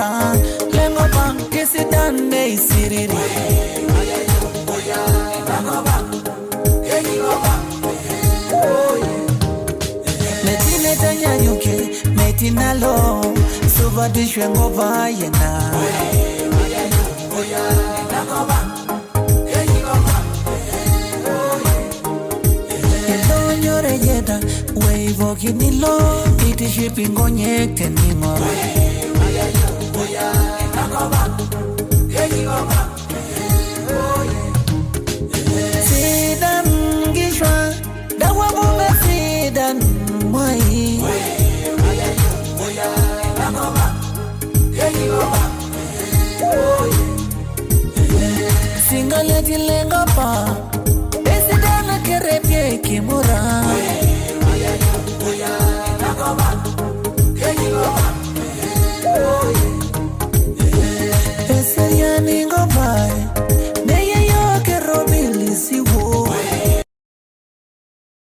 bang lengo bang kisidan nei siriri Metine tanyanyuke metinalo subadishwe ngoba yena Yeda wave kinilo iti shipingo nyekte nimo Sidan gishwa dawa bume sidan mwai Singaleti lengo pa Esidana kerepye kimura Eseriani ngobai Neye yo ke robili siwo